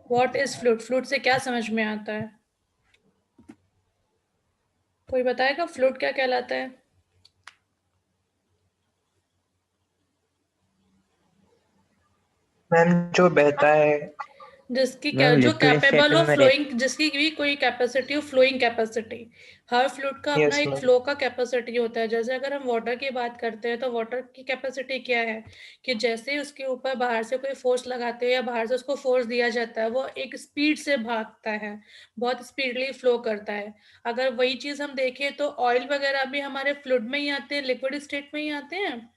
What is fluid? Fluid से क्या समझ में आता है? कोई बताएगा फ्लूइड क्या कहलाता है? मैम जो बहता है। जिसकी मैम जो लिक्विड स्टेट कैपेबल ऑफ में फ्लोइंग, जिसकी भी कोई कैपेसिटी ऑफ फ्लोइंग कैपेसिटी। हर फ्लूइड का अपना यस एक मैम। फ्लो का कैपेसिटी होता है। जैसे अगर हम वाटर की बात करते हैं तो वाटर की कैपेसिटी क्या है कि जैसे ही उसके ऊपर बाहर से कोई फोर्स लगाते हैं या बाहर से उसको फोर्स दिया जाता है, वो एक स्पीड से भागता है, बहुत स्पीडली फ्लो करता है। अगर वही चीज हम देखें तो ऑयल वगैरह भी हमारे फ्लूइड में ही आते हैं, लिक्विड स्टेट में ही आते हैं,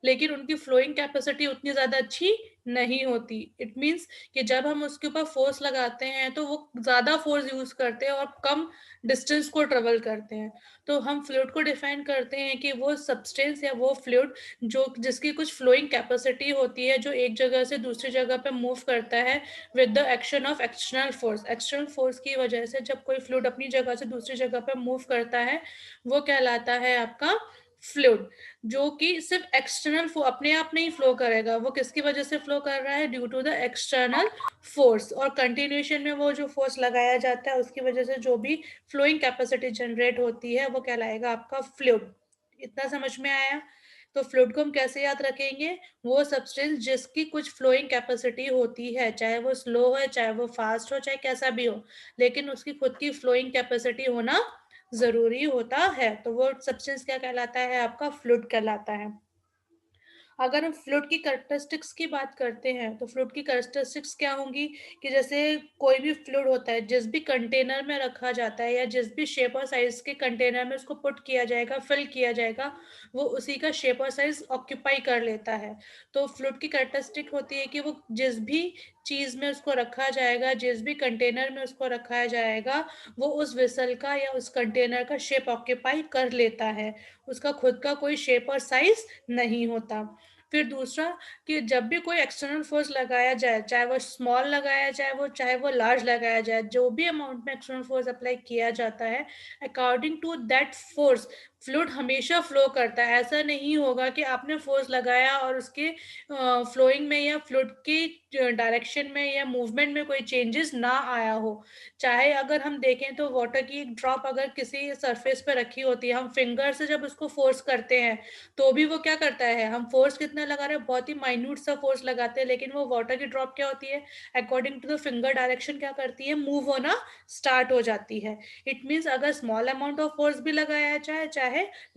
लेकिन उनकी फ्लोइंग कैपेसिटी उतनी ज्यादा अच्छी नहीं होती। इट मीन्स कि जब हम उसके ऊपर फोर्स लगाते हैं तो वो ज्यादा फोर्स यूज करते हैं और कम डिस्टेंस को ट्रेवल करते हैं। तो हम फ्लूइड को डिफाइन करते हैं कि वो सब्सटेंस या वो फ्लूइड जो जिसकी कुछ फ्लोइंग कैपेसिटी होती है, जो एक जगह से दूसरी जगह पे मूव करता है with the action of external force. External force की वजह से जब कोई फ्लूइड अपनी जगह से दूसरी जगह पे मूव करता है, वो कहलाता है आपका फ्लूइड। जो कि सिर्फ एक्सटर्नल अपने आप नहीं फ्लो करेगा, वो किसकी वजह से फ्लो कर रहा है? Due to the external force. और कंटिन्यूएशन में वो जो फोर्स लगाया जाता है उसकी वजह से जो भी फ्लोइंग कैपेसिटी जनरेट होती है वो कहलाएगा आपका फ्लूइड। इतना समझ में आया? तो फ्लूइड को हम कैसे याद रखेंगे? वो सब्सटेंस जिसकी कुछ फ्लोइंग कैपेसिटी होती है, चाहे वो स्लो हो, चाहे वो फास्ट हो, चाहे कैसा भी हो, लेकिन उसकी खुद की फ्लोइंग कैपेसिटी होना जरूरी होता है। तो वो सब्सटेंस क्या कहलाता है? आपका फ्लूइड कहलाता है। अगर हम फ्लूइड की कैरेक्टरिस्टिक्स की बात करते हैं तो फ्लूइड की कैरेक्टरिस्टिक्स क्या होंगी कि जैसे कोई भी फ्लूइड होता है, जिस भी कंटेनर में रखा जाता है या जिस भी शेप और साइज के कंटेनर में उसको पुट किया जाएगा, फिल किया जाएगा, वो उसी का शेप और साइज ऑक्यूपाई कर लेता है। तो फ्लूइड की कैरेक्टरिस्टिक होती है कि वो जिस भी चीज में उसको रखा जाएगा, जिस भी कंटेनर में उसको रखा जाएगा, वो उस वेसल का या उस कंटेनर का शेप ऑक्यूपाई कर लेता है। उसका खुद का कोई शेप और साइज नहीं होता। फिर दूसरा कि जब भी कोई एक्सटर्नल फोर्स लगाया जाए, चाहे वो स्मॉल लगाया जाए, वो चाहे वो लार्ज लगाया जाए, जो भी अमाउंट में एक्सटर्नल फोर्स अप्लाई किया जाता है, according to that force fluid हमेशा फ्लो करता है। ऐसा नहीं होगा कि आपने फोर्स लगाया और उसके फ्लोइंग में या फ्लूइड की डायरेक्शन में या मूवमेंट में कोई चेंजेस ना आया हो। चाहे अगर हम देखें तो वाटर की एक ड्रॉप अगर किसी सरफेस पे रखी होती है, हम फिंगर से जब उसको फोर्स करते हैं तो भी वो क्या करता है, हम फोर्स कितना लगा रहे हैं, बहुत ही माइन्यूट सा फोर्स लगाते हैं, लेकिन वो वाटर की ड्रॉप क्या होती है, according to the finger direction क्या करती है, मूव होना स्टार्ट हो जाती है। इट मीन्स अगर स्मॉल अमाउंट ऑफ फोर्स भी लगाया जाए, चाहे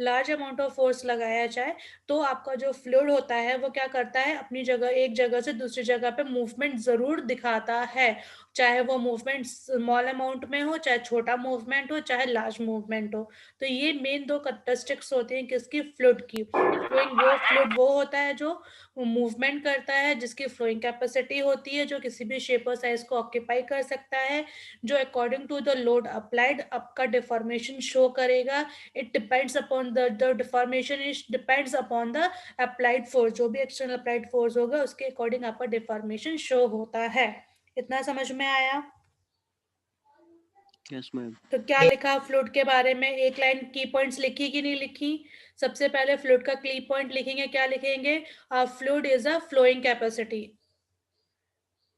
लार्ज अमाउंट ऑफ फोर्स लगाया जाए, तो आपका जो फ्लूइड होता है वो क्या करता है, अपनी जगह एक जगह से दूसरी जगह पे मूवमेंट जरूर दिखाता है। चाहे वो मूवमेंट स्मॉल अमाउंट में हो, चाहे छोटा मूवमेंट हो, चाहे लार्ज मूवमेंट हो। तो ये मेन दो कैरेक्टरिस्टिक्स होती हैं किसकी? फ्लूइड की। फ्लूइड वो होता है जो मूवमेंट करता है, जिसकी फ्लोइंग कैपेसिटी होती है, जो किसी भी शेप और साइज को ऑक्यूपाई कर सकता है, जो according to the load applied आपका डिफॉर्मेशन शो करेगा। It depends upon the deformation is depends upon the applied force. जो भी एक्सटर्नल अप्लाइड फोर्स होगा उसके अकॉर्डिंग आपका डिफॉर्मेशन शो होता है। इतना समझ में आया? Yes ma'am. तो क्या लिखा फ्लूइड के बारे में? एक लाइन की पॉइंट्स लिखी कि नहीं लिखी? सबसे पहले फ्लूइड का की पॉइंट लिखेंगे, क्या लिखेंगे? A fluid is a flowing capacity,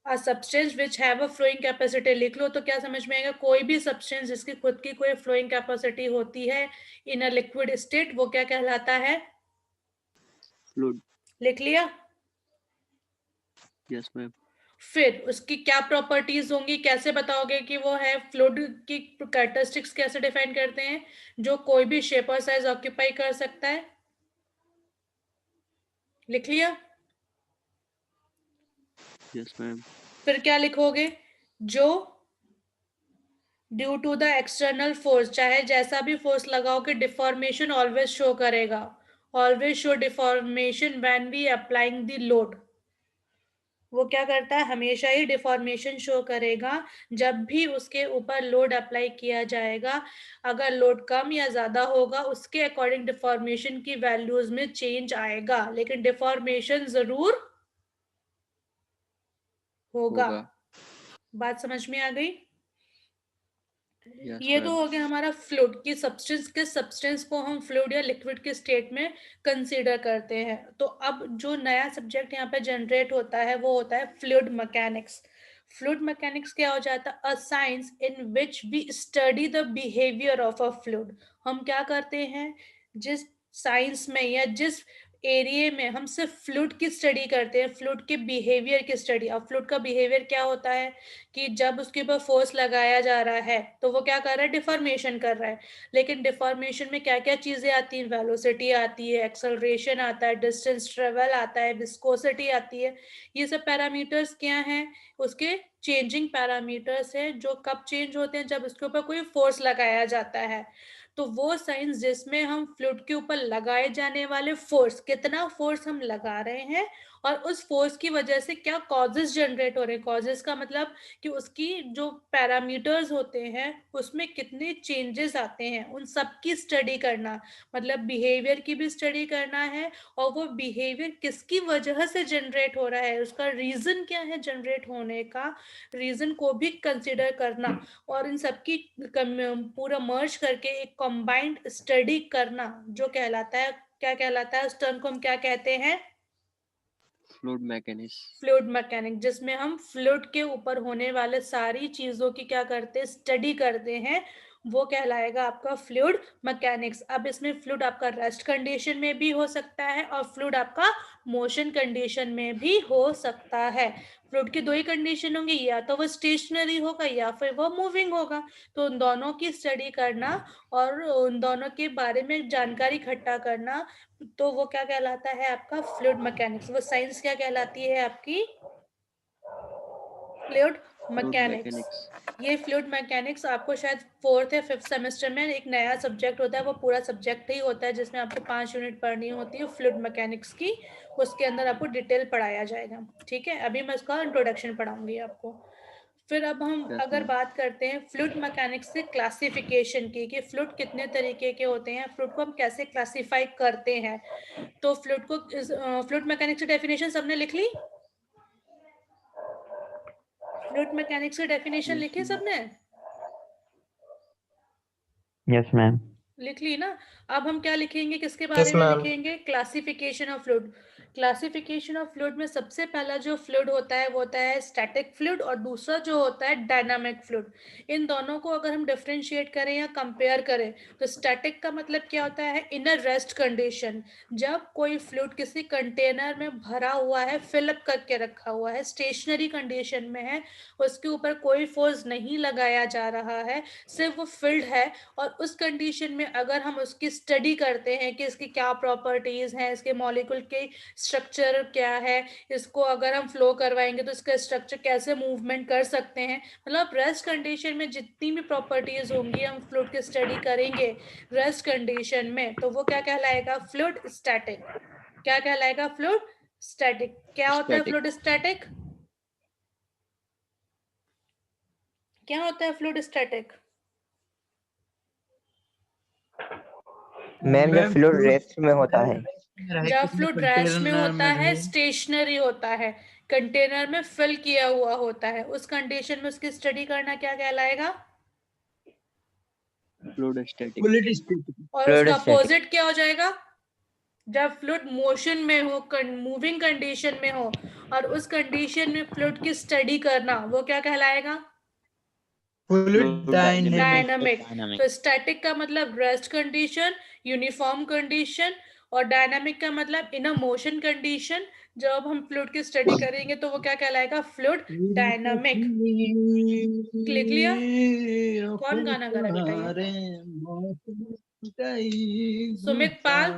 a substance which have a flowing capacity. लिख लो तो क्या समझ में आएगा? कोई भी सब्सटेंस जिसकी खुद की कोई फ्लोइंग कैपेसिटी होती है इन अ लिक्विड स्टेट, वो क्या कहलाता है? फ्लूइड। लिख लिया? Yes ma'am. फिर उसकी क्या प्रॉपर्टीज होंगी, कैसे बताओगे कि वो है फ्लूइड की? कैरेक्टरिस्टिक्स कैसे डिफाइन करते हैं? जो कोई भी शेप और साइज ऑक्यूपाई कर सकता है। लिख लिया? Yes ma'am. फिर क्या लिखोगे? जो due to the external force, चाहे जैसा भी फोर्स लगाओगे, डिफॉर्मेशन ऑलवेज शो करेगा। Always show deformation when we applying the load. वो क्या करता है? हमेशा ही डिफॉर्मेशन शो करेगा जब भी उसके ऊपर लोड अप्लाई किया जाएगा। अगर लोड कम या ज्यादा होगा उसके अकॉर्डिंग डिफॉर्मेशन की वैल्यूज में चेंज आएगा, लेकिन डिफॉर्मेशन जरूर होगा। बात समझ में आ गई? यस ये तो मैम। हो गया हमारा फ्लूइड की सब्सटेंस, के सब्सटेंस को हम फ्लूइड या लिक्विड के स्टेट में कंसीडर करते हैं। तो अब जो नया सब्जेक्ट यहाँ पे जनरेट होता है वो होता है फ्लूइड मैकेनिक्स। फ्लूइड मैकेनिक्स क्या हो जाता है? A science in which we study the behaviour of a fluid. हम क्या करते हैं, जिस साइंस में या जिस एरिया में हम सिर्फ फ्लूइड की स्टडी करते हैं, फ्लूइड के बिहेवियर की स्टडी। अब फ्लूइड का बिहेवियर क्या होता है कि जब उसके ऊपर फोर्स लगाया जा रहा है तो वो क्या कर रहा है, डिफॉर्मेशन कर रहा है। लेकिन डिफॉर्मेशन में क्या क्या चीजें आती हैं? वेलोसिटी आती है, एक्सेलरेशन आता है, डिस्टेंस ट्रेवल आता है, विस्कोसिटी आती है। ये सब पैरामीटर्स क्या हैं? उसके चेंजिंग पैरामीटर्स है, जो कब चेंज होते हैं? जब उसके ऊपर कोई फोर्स लगाया जाता है। तो वो साइंस जिसमें हम फ्लूइड के ऊपर लगाए जाने वाले फोर्स, कितना फोर्स हम लगा रहे हैं और उस फोर्स की वजह से क्या कॉजेस जनरेट हो रहे हैं। कॉजेस का मतलब कि उसकी जो पैरामीटर्स होते हैं उसमें कितने चेंजेस आते हैं, उन सब की स्टडी करना। मतलब बिहेवियर की भी स्टडी करना है, और वो बिहेवियर किसकी वजह से जनरेट हो रहा है, उसका रीजन क्या है जनरेट होने का, रीजन को भी कंसिडर करना। और इन सबकी पूरा मर्ज करके एक कंबाइंड स्टडी करना, जो कहलाता है, क्या कहलाता है? उस टर्म को हम क्या कहते हैं? Fluid mechanics. फ्लूइड मैकेनिक, जिसमें हम फ्लूइड के ऊपर होने वाले सारी चीजों की क्या करते हैं, स्टडी करते हैं। वो कहलाएगा आपका फ्लूइड मैकेनिक्स। अब इसमें फ्लूइड आपका रेस्ट कंडीशन में भी हो सकता है और फ्लूइड आपका मोशन कंडीशन में भी हो सकता है। फ्लूइड की दो ही कंडीशन होंगी, या तो वो स्टेशनरी होगा या फिर वो मूविंग होगा। तो उन दोनों की स्टडी करना और उन दोनों के बारे में जानकारी इकट्ठा करना, तो वो क्या कहलाता है? आपका फ्लूइड मैकेनिक्स। वो साइंस क्या कहलाती है आपकी? Fluid fluid mechanics. मैकेनिक्स। ये फ्लूइड मैकेनिक्स आपको शायद 4th या 5th सेमेस्टर में एक नया सब्जेक्ट होता है, वो पूरा सब्जेक्ट ही होता है जिसमें आपको 5 यूनिट पढ़नी होती है फ्लूइड मैकेनिक्स की। उसके अंदर आपको डिटेल पढ़ाया जाएगा, ठीक है। अभी मैं उसका इंट्रोडक्शन पढ़ाऊंगी आपको। फिर अब हम यस अगर मैम। बात करते हैं फ्लूइड मैकेनिक्स से क्लासिफिकेशन की, कि फ्लूइड कितने तरीके के होते हैं, फ्लूइड को हम कैसे क्लासिफाई करते हैं। तो फ्लूइड मैकेनिक्स की डेफिनेशन सबने लिख ली? फ्लूइड मैकेनिक्स की डेफिनेशन यस लिखी मैम। सबने? Yes ma'am. लिख ली ना? अब हम क्या लिखेंगे, किसके बारे यस में मैम। लिखेंगे? Classification of fluid. Classification of fluid में सबसे पहला जो फ्लूइड होता है वो होता है स्टैटिक फ्लूइड, और दूसरा जो होता है डायनामिक फ्लूइड। इन दोनों को अगर हम डिफरेंशिएट करें या कंपेयर करें, तो स्टैटिक का मतलब क्या होता है? इन अ रेस्ट कंडीशन। जब कोई फ्लूइड किसी कंटेनर में भरा हुआ है, फिलअप करके रखा हुआ है, स्टेशनरी कंडीशन में है, उसके ऊपर कोई फोर्स नहीं लगाया जा रहा है, सिर्फ वो फिल्ड है, और उस कंडीशन में अगर हम उसकी स्टडी करते हैं कि इसकी क्या प्रॉपर्टीज हैं, इसके मॉलिक्यूल के स्ट्रक्चर क्या है, इसको अगर हम फ्लो करवाएंगे तो इसका स्ट्रक्चर कैसे मूवमेंट कर सकते हैं, मतलब रेस्ट कंडीशन में जितनी भी प्रॉपर्टीज होंगी हम फ्लूइड की स्टडी करेंगे रेस्ट कंडीशन में, तो वो क्या कहलाएगा? Fluid static. क्या कहलाएगा? Fluid static. क्या होता है स्टैटिक। Fluid static? क्या होता है फ्लूइड स्टैटिक? मैम जब फ्लूइड रेस्ट में होता है। जब फ्लूइड रेस्ट में होता है, रहे स्टेशनरी होता है, कंटेनर में फिल किया हुआ होता है, उस कंडीशन में उसकी स्टडी करना क्या कहलाएगा? Fluid static. और फ्लूइड उसका स्टैटिक। अपोजिट क्या हो जाएगा? जब फ्लूइड मोशन में हो, मूविंग कंडीशन में हो, और उस कंडीशन में फ्लूइड की स्टडी करना, वो क्या कहलाएगा? Fluid dynamic. डायनामिक। तो स्टैटिक का मतलब रेस्ट कंडीशन, यूनिफॉर्म कंडीशन, और डायनामिक का मतलब इन अ मोशन कंडीशन। जब हम फ्लूइड की स्टडी करेंगे तो वो क्या कहलाएगा? Fluid dynamic. लिख लिया? कौन गाना गा रहा है बेटा ये? सुमित पाल।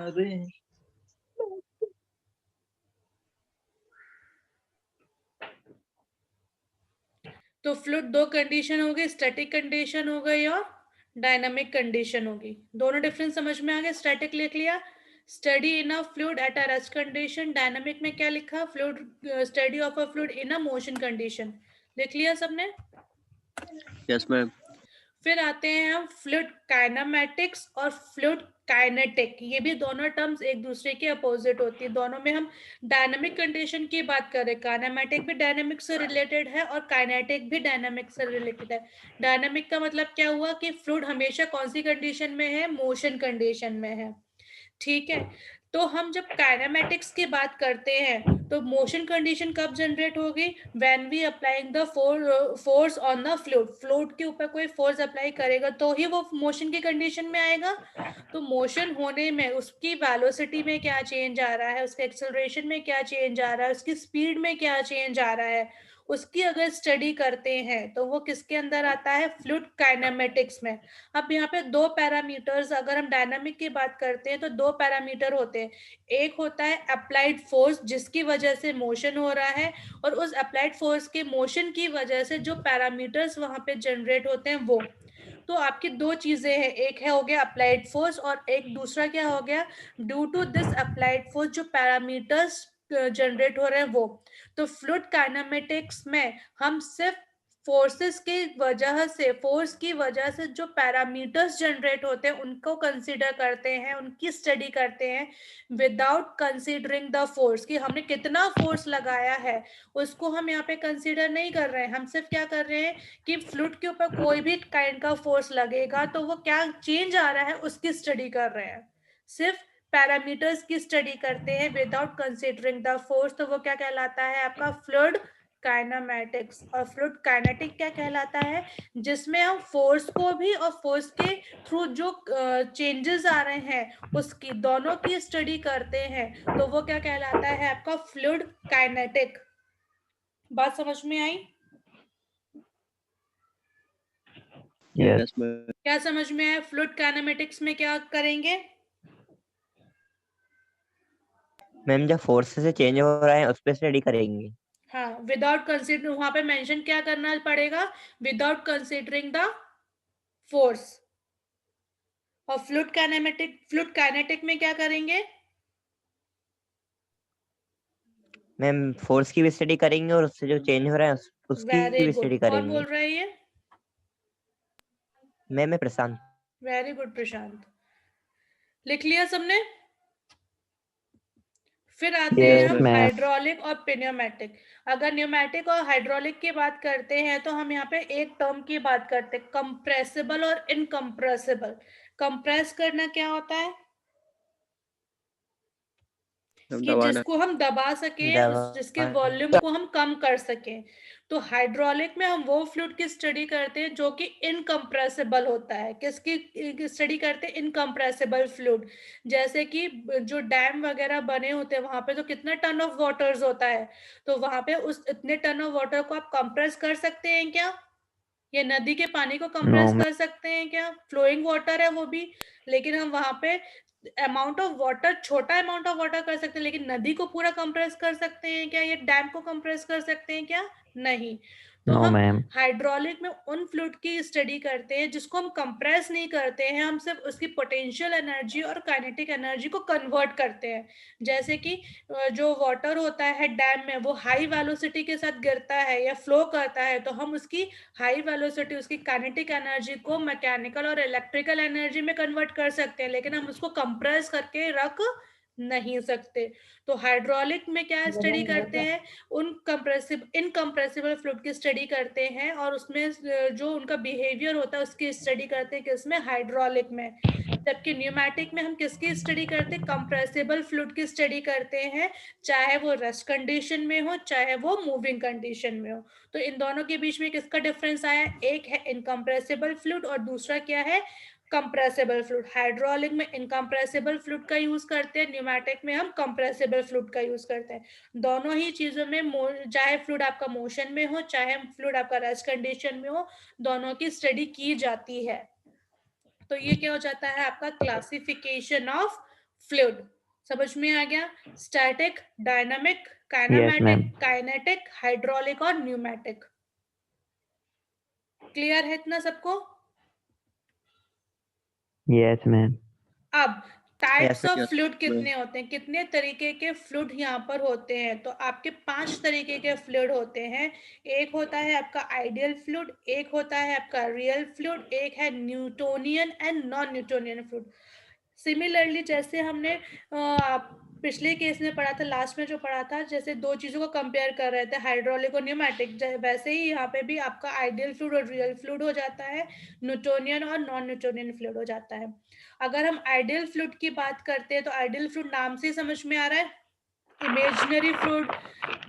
तो फ्लूइड दो कंडीशन हो गई, स्टैटिक कंडीशन हो गई और डायनामिक कंडीशन होगी। दोनों डिफरेंस समझ में आ गए? स्टैटिक लिख लिया, study in a fluid at a rest condition. Dynamic में क्या लिखा? Fluid study of a fluid in a motion condition. लिख लिया सबने? Yes ma'am. फिर आते हैं हम फ्लूइड काइनेमैटिक्स और फ्लूइड काइनेटिक। ये भी दोनों टर्म्स एक दूसरे के अपोजिट होती है। दोनों में हम डायनामिक कंडीशन की बात करें, काइनेमैटिक भी डायनामिक से रिलेटेड है और काइनेटिक भी डायनामिक से रिलेटेड है। डायनामिक का मतलब क्या हुआ कि फ्लूइड हमेशा कौन सी कंडीशन में है? मोशन कंडीशन में है, ठीक है। तो हम जब काइनेमेटिक्स की बात करते हैं तो मोशन कंडीशन कब जनरेट होगी? When we applying the force on the fluid, fluid के ऊपर कोई फोर्स अप्लाई करेगा तो ही वो मोशन की कंडीशन में आएगा। तो मोशन होने में उसकी वेलोसिटी में क्या चेंज आ रहा है, उसके एक्सेलरेशन में क्या चेंज आ रहा है, उसकी स्पीड में क्या चेंज आ रहा है, उसकी अगर स्टडी करते हैं तो वो किसके अंदर आता है? फ्लूइड काइनेमेटिक्स में। अब यहाँ पे दो पैरामीटर्स, अगर हम डायनामिक की बात करते हैं तो दो पैरामीटर होते हैं। एक होता है अप्लाइड फोर्स जिसकी वजह से मोशन हो रहा है, और उस अप्लाइड फोर्स के मोशन की वजह से जो पैरामीटर्स वहां पे जनरेट होते हैं वो। तो आपकी दो चीजें हैं, एक है हो गया अप्लाइड फोर्स और एक दूसरा क्या हो गया? Due to this applied force जो पैरामीटर्स जनरेट हो रहे हैं वो। तो फ्लूइड काइनेमेटिक्स में हम सिर्फ फोर्सेस की वजह से, फोर्स की वजह से जो पैरामीटर्स जनरेट होते हैं उनको कंसीडर करते हैं, उनकी स्टडी करते हैं, विदाउट कंसीडरिंग द फोर्स कि हमने कितना फोर्स लगाया है उसको हम यहाँ पे कंसीडर नहीं कर रहे हैं। हम सिर्फ क्या कर रहे हैं कि फ्लूइड के ऊपर कोई भी काइंड का फोर्स लगेगा तो वो क्या चेंज आ रहा है उसकी स्टडी कर रहे हैं, सिर्फ पैरामीटर्स की स्टडी करते हैं विदाउट कंसीडरिंग द फोर्स। तो वो क्या कहलाता है आपका? Fluid kinematics. और फ्लूइड काइनेटिक क्या कहलाता है? जिसमें हम फोर्स को भी और फोर्स के थ्रू जो चेंजेस आ रहे हैं उसकी दोनों की स्टडी करते हैं, तो वो क्या कहलाता है आपका? Fluid kinetic. बात समझ में आई? Yes, ma'am. क्या समझ में आया? फ्लूइड काइनेमेटिक्स में क्या करेंगे? मैम जब फोर्स से चेंज हो रहा है उस पर स्टडी करेंगे। हाँ, विदाउट कंसिडर, वहां पे मेंशन क्या करना पड़ेगा? Without considering the force. और फ्लूइड काइनेटिक में क्या करेंगे? मैम फोर्स की भी स्टडी करेंगे और उससे जो चेंज हो रहा है उसकी वेरी भी गुड। स्टडी कौन करेंगे। बोल रहा है ये? मैं प्रशांत। वेरी गुड प्रशांत। लिख लिया सबने? फिर आते हैं Yes, हम ma'am. हाइड्रोलिक और न्यूमैटिक। अगर न्यूमैटिक और हाइड्रोलिक की बात करते हैं तो हम यहाँ पे एक टर्म की बात करते हैं, कंप्रेसिबल और इनकम्प्रेसिबल। कंप्रेस करना क्या होता है? कि जिसको हम दबा सके, जिसके वॉल्यूम को हम कम कर सके। तो हाइड्रोलिक में हम वो फ्लूइड की स्टडी करते हैं जो कि इनकम्प्रेसिबल होता है। किसकी स्टडी करते हैं? Incompressible fluid. जैसे कि जो डैम वगैरह बने होते हैं वहां पे तो कितना टन ऑफ वाटर्स होता है, तो वहां पे उस इतने टन ऑफ वाटर को आप कंप्रेस कर सकते हैं क्या? ये नदी के पानी को कंप्रेस कर सकते हैं क्या? फ्लोइंग वाटर है वो भी, लेकिन हम वहां पे अमाउंट ऑफ वाटर, छोटा अमाउंट ऑफ वाटर कर सकते हैं, लेकिन नदी को पूरा कंप्रेस कर सकते हैं क्या? ये डैम को कंप्रेस कर सकते हैं क्या? नहीं। तो हम हाइड्रोलिक में उन फ्लूइड की स्टडी करते हैं जिसको हम कंप्रेस नहीं करते हैं, हम सिर्फ उसकी पोटेंशियल एनर्जी और काइनेटिक एनर्जी को कन्वर्ट करते हैं। जैसे कि जो वाटर होता है डैम में वो हाई वेलोसिटी के साथ गिरता है या फ्लो करता है, तो हम उसकी हाई वेलोसिटी, उसकी काइनेटिक एनर्जी को मैकेनिकल और इलेक्ट्रिकल एनर्जी में कन्वर्ट कर सकते हैं, लेकिन हम उसको कंप्रेस करके रख नहीं सकते। तो हाइड्रोलिक में क्या स्टडी करते हैं? इनकम्प्रेसिबल फ्लूइड की स्टडी करते हैं, और उसमें जो उनका बिहेवियर होता है उसकी स्टडी करते हैं। किसमें? हाइड्रोलिक में। जबकि न्यूमैटिक में हम किसकी स्टडी करते हैं? कंप्रेसिबल फ्लूइड की स्टडी करते हैं, चाहे वो रेस्ट कंडीशन में हो चाहे वो मूविंग कंडीशन में हो। तो इन दोनों के बीच में किसका डिफरेंस आया? एक है इनकम्प्रेसिबल फ्लूइड और दूसरा क्या है? Compressible fluid. हाइड्रोलिक में इनकम्प्रेसिबल फ्लूइड का यूज करते हैं, न्यूमैटिक में हम कंप्रेसिबल फ्लूइड का यूज करते हैं। दोनों ही चीजों में चाहे फ्लूइड आपका मोशन में हो चाहे फ्लूइड आपका रेस्ट कंडीशन में हो, दोनों की स्टडी की जाती है। तो ये क्या हो जाता है आपका? Classification of fluid. समझ में आ गया? Static, dynamic, kinematic, kinetic, hydraulic और न्यूमैटिक। क्लियर है इतना सबको? Yes ma'am. अब टाइप्स ऑफ Yes, फ्लूइड कितने ma'am. होते हैं? कितने तरीके के फ्लूइड यहाँ पर होते हैं? तो आपके 5 तरीके के फ्लूइड होते हैं। एक होता है आपका आइडियल फ्लूइड, एक होता है आपका रियल फ्लूइड, एक है Newtonian and non Newtonian fluid. Similarly जैसे हमने पिछले केस में पढ़ा था, लास्ट में जो पढ़ा था, जैसे दो चीजों को कंपेयर कर रहे थे, हाइड्रोलिक और न्यूमेटिक, वैसे ही यहाँ पे भी आपका आइडियल फ्लूइड और रियल फ्लूइड हो जाता है, न्यूटोनियन और नॉन न्यूटोनियन फ्लूइड हो जाता है। अगर हम आइडियल फ्लूइड की बात करते हैं तो आइडियल फ्लूइड नाम से ही समझ में आ रहा है, इमेजिनरी फ्लूइड,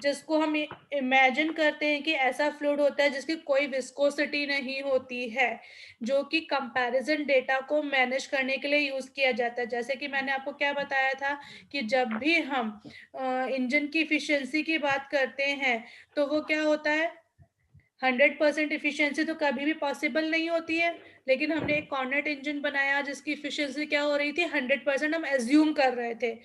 जिसको हम इमेजिन करते हैं कि ऐसा फ्लूइड होता है जिसकी कोई विस्कोसिटी नहीं होती है, जो कि कंपैरिजन डेटा को मैनेज करने के लिए यूज किया जाता है। जैसे कि मैंने आपको क्या बताया था कि जब भी हम इंजन की इफिशियंसी की बात करते हैं तो वो क्या होता है, 100% इफिशियंसी तो कभी भी पॉसिबल नहीं होती है, लेकिन हमने एक कॉर्नेट इंजन बनाया जिसकी इफिशियंसी क्या हो रही थी, 100% हम एज्यूम कर रहे थे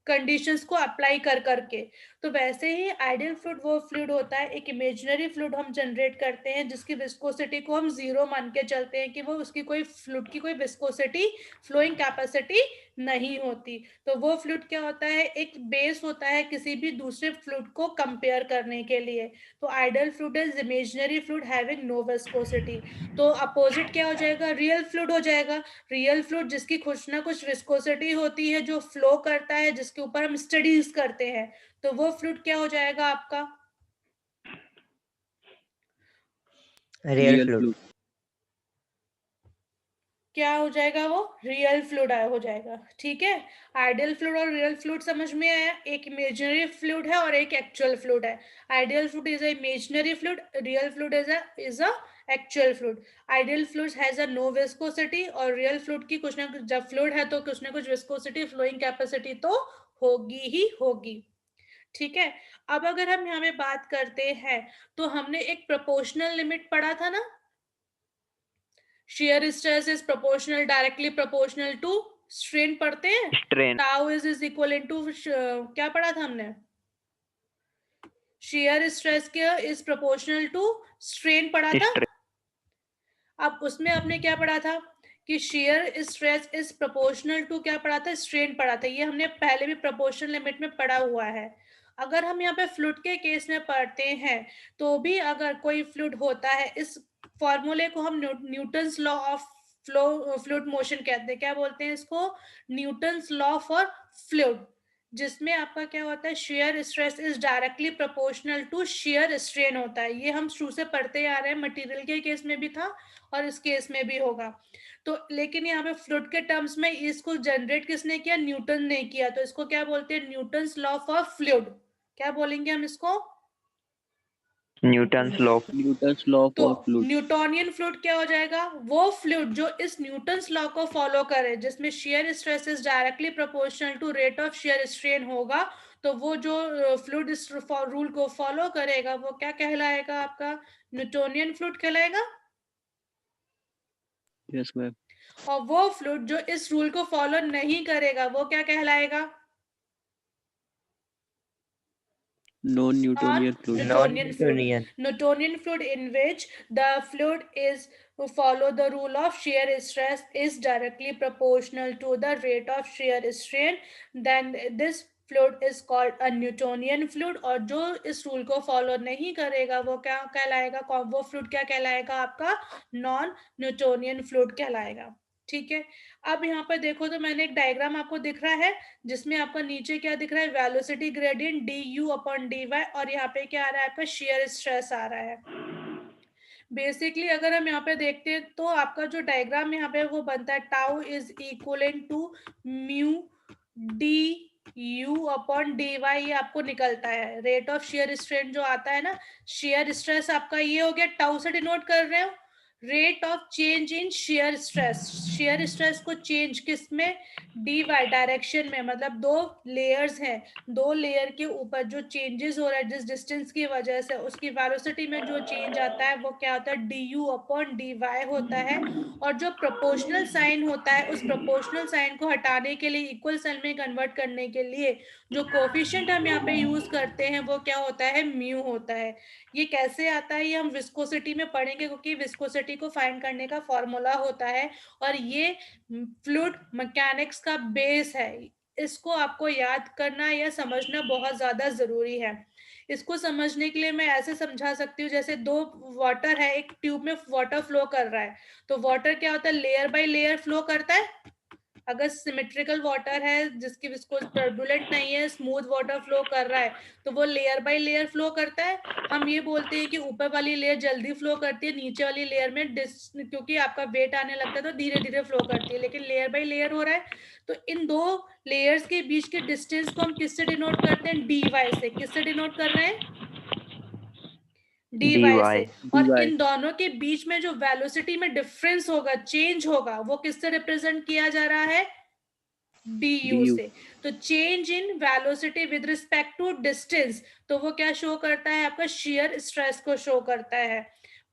कंडीशंस को अप्लाई कर करके। तो वैसे ही आइडियल फ्लूइड वो फ्लूइड होता है, एक इमेजिनरी फ्लूइड हम जनरेट करते हैं जिसकी विस्कोसिटी को हम जीरो मान के चलते हैं कि वो उसकी कोई फ्लूइड की कोई विस्कोसिटी, फ्लोइंग कैपेसिटी नहीं होती। तो वो फ्लूइड क्या होता है, एक बेस होता है किसी भी दूसरे फ्लूइड को कंपेयर करने के लिए। तो ideal fluid is imaginary fluid having no viscosity. तो अपोजिट क्या हो जाएगा, रियल फ्लूइड हो जाएगा। रियल फ्लूइड जिसकी कुछ ना कुछ विस्कोसिटी होती है, जो फ्लो करता है, जिसके ऊपर हम स्टडीज करते हैं, तो वो फ्लूइड क्या हो जाएगा आपका, रियल फ्लूइड। क्या हो जाएगा, वो रियल फ्लूइड हो जाएगा। ठीक है, आइडियल फ्लूइड और रियल फ्लूइड समझ में आया। एक इमेजिनरी फ्लूइड है और एक एक्चुअल फ्लूइड है। Ideal fluid is a imaginary fluid, real fluid is a actual fluid. Ideal fluid has a no viscosity और रियल फ्लूइड की कुछ ना कुछ, जब फ्लूइड है तो कुछ ना कुछ विस्कोसिटी, फ्लोइंग कैपेसिटी तो होगी ही होगी। ठीक है, अब अगर हम यहाँ पे बात करते हैं तो हमने एक प्रोपोर्शनल लिमिट पढ़ा था ना, shear stress is proportional, directly proportional to strain पढ़ते हैं, strain tau is equal into क्या पढ़ा था हमने, shear stress क्या is proportional to strain पढ़ा था। अब उसमें आपने क्या पढ़ा था कि shear stress is proportional to क्या पढ़ा था, strain पढ़ा था। ये हमने पहले भी proportional लिमिट में पढ़ा हुआ है। अगर हम यहाँ पे फ्लूइड के केस में पढ़ते हैं तो भी अगर कोई फ्लूइड होता है, इस फॉर्मूले को हम Newton's law of fluid motion कहते हैं। क्या बोलते हैं इसको, न्यूटन्स लॉ फॉर फ्लूइड, जिसमें आपका क्या होता है, shear stress is directly proportional to shear strain होता है। ये हम शुरू से पढ़ते आ रहे हैं, मटेरियल के केस में भी था और इस केस में भी होगा। तो लेकिन यहाँ पे फ्लूइड के टर्म्स में इसको जनरेट किसने किया, न्यूटन ने किया। तो इसको क्या बोलते हैं, न्यूटन्स लॉ फॉर फ्लूइड। क्या बोलेंगे हम इसको, न्यूटन्स लॉ तो फॉर फ्लूइड। न्यूटोनियन फ्लूइड क्या हो जाएगा, वो फ्लूइड जो इस न्यूटन्स लॉ को फॉलो करे, जिसमें shear stress is directly proportional to rate of shear strain होगा। तो वो जो फ्लूइड इस रूल को फॉलो करेगा वो क्या कहलाएगा, आपका न्यूटोनियन फ्लूइड कहलाएगा। Yes ma'am. और वो फ्लूइड जो इस रूल को फॉलो नहीं करेगा वो क्या कहलाएगा, non Newtonian fluid. Newtonian fluid. Non-Newtonian. Newtonian fluid in which the fluid is follow the rule of shear stress is directly proportional to the rate of shear strain. Then this fluid is called a Newtonian fluid। और जो इस rule को follow नहीं करेगा वो क्या कहलाएगा, वो फ्लूइड क्या कहलाएगा आपका, नॉन न्यूटोनियन फ्लूइड कहलाएगा। ठीक है, अब यहाँ पर देखो तो मैंने एक डायग्राम आपको दिख रहा है जिसमें आपका नीचे क्या दिख रहा है, velocity gradient d u upon d y, और यहाँ पे क्या आ रहा है आपका shear स्ट्रेस आ रहा है। बेसिकली अगर हम यहाँ पे देखते हैं तो आपका जो डायग्राम यहाँ पे वो बनता है, tau is equivalent to mu d u upon d y, ये आपको निकलता है। रेट ऑफ shear स्ट्रेन जो आता है ना, shear स्ट्रेस आपका ये हो गया, टाउ से डिनोट कर रहे हो rate of change in shear stress. shear stress को चेंज किस में, डी वाई डायरेक्शन में, मतलब दो लेयर्स हैं, दो लेयर के ऊपर जो चेंजेस हो रहा है जिस डिस्टेंस की वजह से, उसकी वेलोसिटी में जो चेंज आता है वो क्या होता है, d u upon d y होता है। और जो प्रोपोर्शनल साइन होता है, उस प्रोपोर्शनल साइन को हटाने के लिए, इक्वल साइन में कन्वर्ट करने के लिए जो कोफिशिएंट हम यहाँ पे यूज करते हैं वो क्या होता है, म्यू होता है। ये कैसे आता है, ये हम विस्कोसिटी में पढ़ेंगे, क्योंकि विस्कोसिटी को फाइंड करने का फॉर्मूला होता है और ये फ्लूइड मैकेनिक्स का बेस है। इसको आपको याद करना या समझना बहुत ज्यादा जरूरी है। इसको समझने के लिए मैं ऐसे समझा सकती हूँ, जैसे दो वाटर है, एक ट्यूब में वाटर फ्लो कर रहा है, तो वाटर क्या होता है, लेयर बाय लेयर फ्लो करता है। अगर सिमेट्रिकल वाटर है जिसकी विस्कोस टर्बुलेंट नहीं है, स्मूथ वाटर फ्लो कर रहा है, तो वो लेयर बाय लेयर फ्लो करता है। हम ये बोलते हैं कि ऊपर वाली लेयर जल्दी फ्लो करती है, नीचे वाली लेयर में क्योंकि आपका वेट आने लगता है तो धीरे धीरे फ्लो करती है, लेकिन लेयर बाय लेयर हो रहा है। तो इन दो लेयर्स के बीच के डिस्टेंस को हम किससे डिनोट करते हैं? dy से। किससे डिनोट कर रहे हैं? dy से। और इन दोनों के बीच में जो वेलोसिटी में डिफरेंस होगा, चेंज होगा, वो किससे रिप्रेजेंट किया जा रहा है? du से। तो change in velocity with respect to distance, तो वो क्या शो करता है? आपका शेयर स्ट्रेस को शो करता है।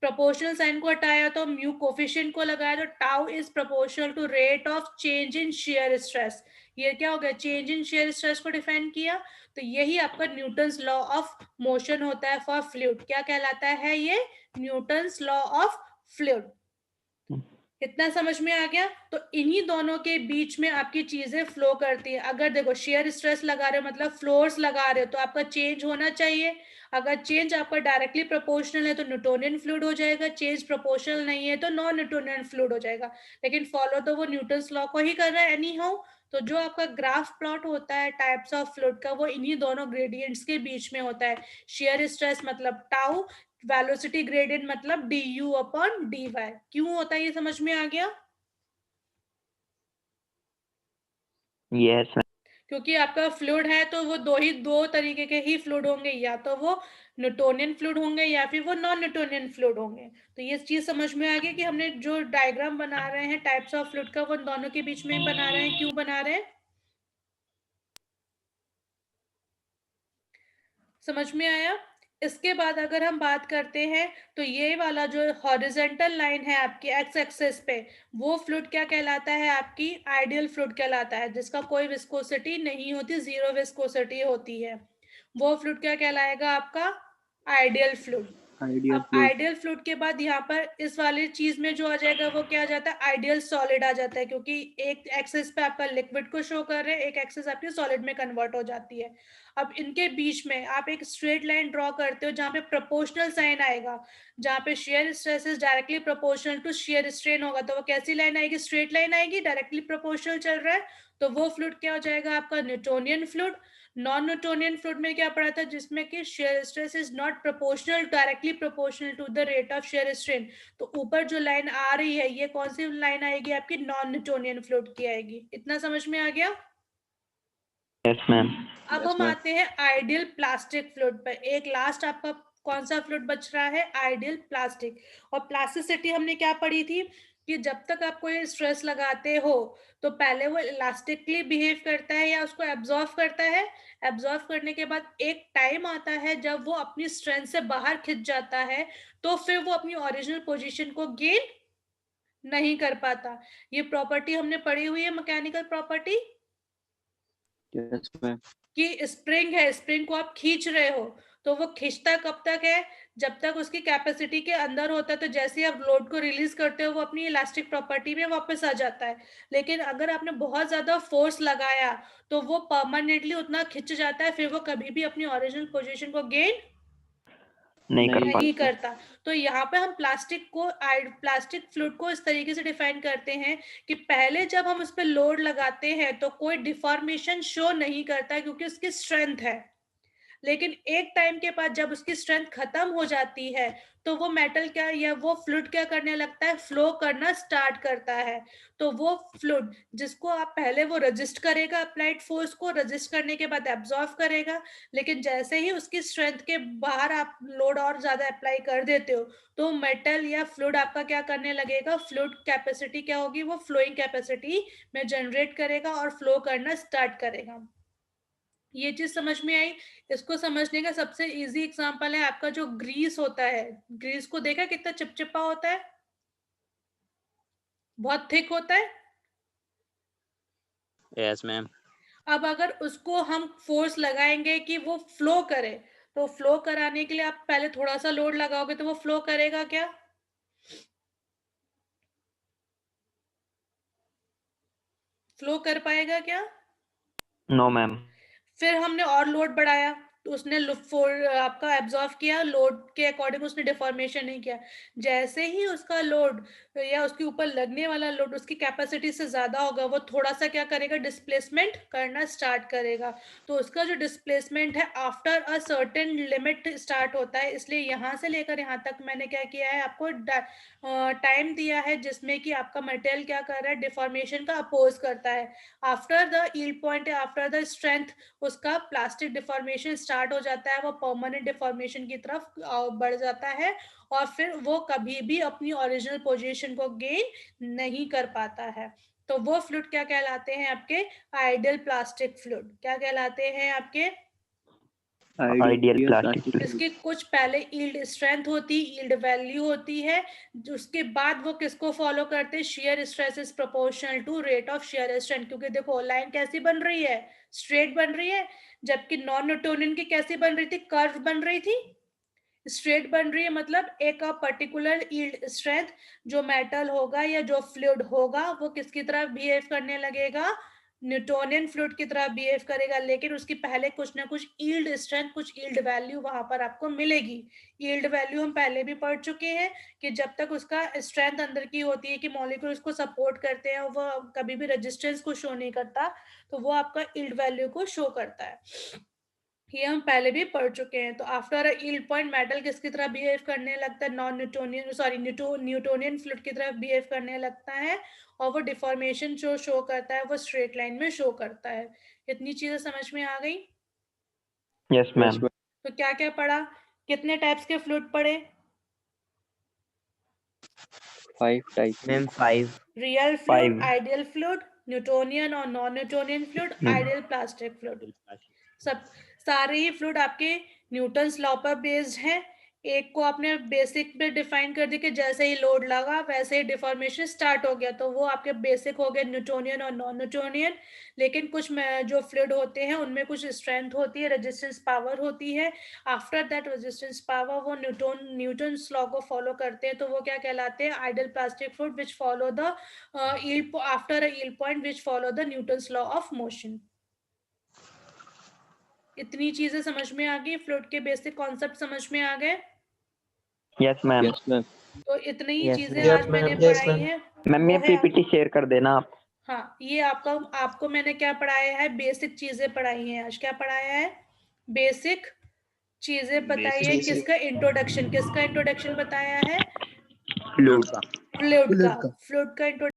प्रोपोर्शनल साइन को हटाया तो म्यू कोफिशिएंट को लगाया तो tau is proportional to rate of change in shear stress. ये क्या हो गया? चेंज इन शेयर स्ट्रेस को डिफाइन किया। तो यही आपका न्यूटन्स लॉ ऑफ मोशन होता है फॉर फ्लूइड। क्या कहलाता है ये? Newton's law of fluid. इतना समझ में आ गया? तो इन्हीं दोनों के बीच में आपकी चीजें फ्लो करती है। अगर देखो शेयर स्ट्रेस लगा रहे हो मतलब फ्लोर्स लगा रहे हो तो आपका चेंज होना चाहिए। अगर चेंज आपका डायरेक्टली प्रोपोर्शनल है तो न्यूटोनियन फ्लूइड हो जाएगा, चेंज प्रोपोर्शनल नहीं है तो नॉन न्यूटोनियन फ्लूइड हो जाएगा। लेकिन फॉलो तो वो न्यूटन्स लॉ को ही कर रहा है एनी हाउ। तो जो आपका ग्राफ प्लॉट होता है टाइप्स ऑफ फ्लूइड का, वो इन्हीं दोनों ग्रेडियंट्स के बीच में होता है। शेयर स्ट्रेस मतलब टाउ, वेलोसिटी ग्रेडियंट मतलब du अपॉन dy। क्यों होता है ये समझ में आ गया? यस क्योंकि आपका फ्लूइड है तो वो दो तरीके के ही फ्लूइड होंगे, या तो वो न्यूटोनियन फ्लूइड होंगे या फिर वो नॉन न्यूटोनियन फ्लूइड होंगे। तो ये चीज समझ में आ गई कि हमने जो डायग्राम बना रहे हैं टाइप्स ऑफ फ्लूइड का, वो दोनों के बीच में ही बना रहे हैं। क्यों बना रहे हैं? समझ में आया? इसके बाद अगर हम बात करते हैं तो ये वाला जो हॉरिजेंटल लाइन है आपकी एक्स एक्सिस पे, वो फ्लूइड क्या कहलाता है? आपकी आइडियल फ्लूइड कहलाता है, जिसका कोई विस्कोसिटी नहीं होती, जीरो विस्कोसिटी होती है। वो फ्लूइड क्या कहलाएगा? आपका आइडियल फ्लूइड। अब आइडियल फ्लूइड के बाद यहाँ पर इस वाली चीज में जो आ जाएगा वो क्या आ जाता है? आइडियल सॉलिड आ जाता है, क्योंकि एक एक्सिस पे आपका लिक्विड को शो कर रहे हैं, एक एक्सिस आपकी सॉलिड में कन्वर्ट हो जाती है। अब इनके बीच में आप एक स्ट्रेट लाइन ड्रॉ करते हो जहां पे प्रोपोर्शनल साइन आएगा, जहां पे shear stress is directly proportional to shear strain होगा। तो वो कैसी लाइन आएगी? स्ट्रेट लाइन आएगी, डायरेक्टली प्रोपोर्शनल चल रहा है। तो वो फ्लूइड क्या हो जाएगा? आपका Newtonian fluid. Non Newtonian fluid में क्या पढ़ा था? जिसमें कि shear stress is not proportional directly proportional to the rate of shear strain. तो ऊपर जो लाइन आ रही है ये कौन सी लाइन आएगी? आपकी नॉन न्यूटोनियन फ्लूइड की आएगी। इतना समझ में आ गया? मैम। अब हम आते हैं आइडियल प्लास्टिक फ्लूइड पर। एक लास्ट आपका कौन सा फ्लूइड बच रहा है? Ideal plastic. और प्लास्टिसिटी हमने क्या पढ़ी थी कि जब तक आप कोई स्ट्रेस लगाते हो तो पहले वो इलास्टिकली बिहेव करता है या उसको एब्जॉर्व करता है। एब्जॉर्व करने के बाद एक टाइम आता है जब वो अपनी स्ट्रेंथ से बाहर खिंच जाता है, तो फिर वो अपनी ओरिजिनल पोजीशन को गेन नहीं कर पाता। ये प्रॉपर्टी हमने पढ़ी हुई है, मैकेनिकल प्रॉपर्टी, यस मैम। कि स्प्रिंग है, स्प्रिंग को आप खींच रहे हो तो वो खींचता कब तक है? जब तक उसकी कैपेसिटी के अंदर होता है। तो जैसे ही आप लोड को रिलीज करते हो वो अपनी इलास्टिक प्रॉपर्टी में वापस आ जाता है। लेकिन अगर आपने बहुत ज्यादा फोर्स लगाया तो वो परमानेंटली उतना खिंच जाता है, फिर वो कभी भी अपनी ओरिजिनल पोजीशन को गेन नहीं करता। तो यहाँ पे हम प्लास्टिक फ्लूइड को इस तरीके से डिफाइन करते हैं कि पहले जब हम उस पर लोड लगाते हैं तो कोई डिफॉर्मेशन शो नहीं करता क्योंकि उसकी स्ट्रेंथ है। लेकिन एक टाइम के बाद जब उसकी स्ट्रेंथ खत्म हो जाती है तो वो मेटल क्या या वो फ्लूइड क्या करने लगता है? फ्लो करना स्टार्ट करता है। तो वो फ्लूइड जिसको आप पहले वो रजिस्ट करेगा, अप्लाइड फोर्स को रजिस्ट करने के बाद एब्जॉर्व करेगा, लेकिन जैसे ही उसकी स्ट्रेंथ के बाहर आप लोड और ज्यादा अप्लाई कर देते हो तो मेटल या फ्लूइड आपका क्या करने लगेगा? फ्लूइड कैपेसिटी क्या होगी? वो फ्लोइंग कैपेसिटी में जनरेट करेगा और फ्लो करना स्टार्ट करेगा। ये चीज समझ में आई? इसको समझने का सबसे इजी एग्जांपल है आपका जो ग्रीस होता है। ग्रीस को देखा कितना चिपचिपा होता है, बहुत थिक होता है। Yes ma'am. अब अगर उसको हम फोर्स लगाएंगे कि वो फ्लो करे, तो फ्लो कराने के लिए आप पहले थोड़ा सा लोड लगाओगे तो वो फ्लो करेगा क्या? फ्लो कर पाएगा क्या? No ma'am. फिर हमने और लोड बढ़ाया उसने आपका एब्जॉर्व किया, लोड के अकॉर्डिंग उसने डिफॉर्मेशन नहीं किया। जैसे ही उसका लोड या उसके ऊपर लगने वाला लोड उसकी कैपेसिटी से ज्यादा होगा, वो थोड़ा सा क्या करेगा, डिस्प्लेसमेंट करना स्टार्ट करेगा। तो उसका जो डिस्प्लेसमेंट है after a certain limit start होता है। इसलिए यहाँ से लेकर यहाँ तक मैंने क्या किया है, आपको टाइम दिया है जिसमें कि आपका मटेरियल क्या कर रहा है, डिफॉर्मेशन का अपोज करता है। After the yield point, after the strength, उसका प्लास्टिक डिफॉर्मेशन स्टार्ट हो जाता है, वो परमानेंट डिफॉर्मेशन की तरफ बढ़ जाता है और फिर वो कभी भी अपनी ओरिजिनल पोजीशन को गेन नहीं कर पाता है। तो वो फ्लूइड क्या कहलाते हैं आपके, आइडियल प्लास्टिक फ्लूइड। क्या कहलाते हैं आपके, आइडियल प्लास्टिक। इसकी कुछ पहले यील्ड स्ट्रेंथ होती, यील्ड वैल्यू होती है, उसके बाद वो किसको फॉलो करते हैं, shear stress is proportional to rate of shear strength. क्योंकि देखो लाइन कैसी बन रही है, स्ट्रेट बन रही है, जबकि नॉन न्यूटोनियन की कैसी बन रही थी, कर्व बन रही थी। स्ट्रेट बन रही है मतलब एक पर्टिकुलर यील्ड स्ट्रेंथ, जो मेटल होगा या जो फ्लूइड होगा वो किसकी तरह बिहेव करने लगेगा, न्यूटोनियन फ्लूइड की तरह बिहेव करेगा। लेकिन उसकी पहले कुछ ना कुछ यील्ड स्ट्रेंथ, कुछ यील्ड वैल्यू वहां पर आपको मिलेगी। यील्ड वैल्यू हम पहले भी पढ़ चुके हैं कि जब तक उसका स्ट्रेंथ अंदर की होती है कि मॉलिक्यूल उसको सपोर्ट करते हैं, वो कभी भी रेजिस्टेंस को शो नहीं करता, तो वो आपका यील्ड वैल्यू को शो करता है। ये हम पहले भी पढ़ चुके हैं। तो after a yield point metal किसकी तरह बिहेव करने लगता है, non Newtonian sorry Newtonian fluid की तरह बिहेव करने लगता है, और वो डिफॉर्मेशन जो शो करता है वो स्ट्रेट लाइन में शो करता है। इतनी चीजें समझ में आ गई? Yes ma'am. तो क्या क्या पढ़ा, कितने टाइप्स के फ्लूइड पढ़े? 5 type. Ma'am 5। Real fluid, ideal fluid, Newtonian और non Newtonian fluid, ideal plastic fluid. सब सारे ही फ्लूइड आपके न्यूटन्स लॉ पर बेस्ड हैं। एक को आपने बेसिक पे डिफाइन कर दी कि जैसे ही लोड लगा वैसे ही डिफॉर्मेशन स्टार्ट हो गया, तो वो आपके बेसिक हो गए न्यूटोनियन और नॉन न्यूटोनियन। लेकिन कुछ जो फ्लूइड होते हैं उनमें कुछ स्ट्रेंथ होती है, रेजिस्टेंस पावर होती है। आफ्टर दैट रेजिस्टेंस पावर वो न्यूटन्स लॉ को फॉलो करते हैं, तो वो क्या कहलाते हैं, ideal plastic fluid which follow the yield after a yield point which follow the Newton's law of motion. इतनी चीजें समझ में आ गई, फ्लूइड के बेसिक कॉन्सेप्ट समझ में आ गए? Yes ma'am. तो इतनी ही Yes, चीजें ma'am. आज मैंने पढ़ाई है। मैम ये वो है पीपीटी शेयर कर देना आप। हाँ, ये आपको मैंने क्या पढ़ाया है, बेसिक चीजें पढ़ाई हैं आज। क्या पढ़ाया है, बेसिक चीजें बताई है। किसका इंट्रोडक्शन बताया है, फ्लूइड का। फ्लूइड का इंट्रोडक्शन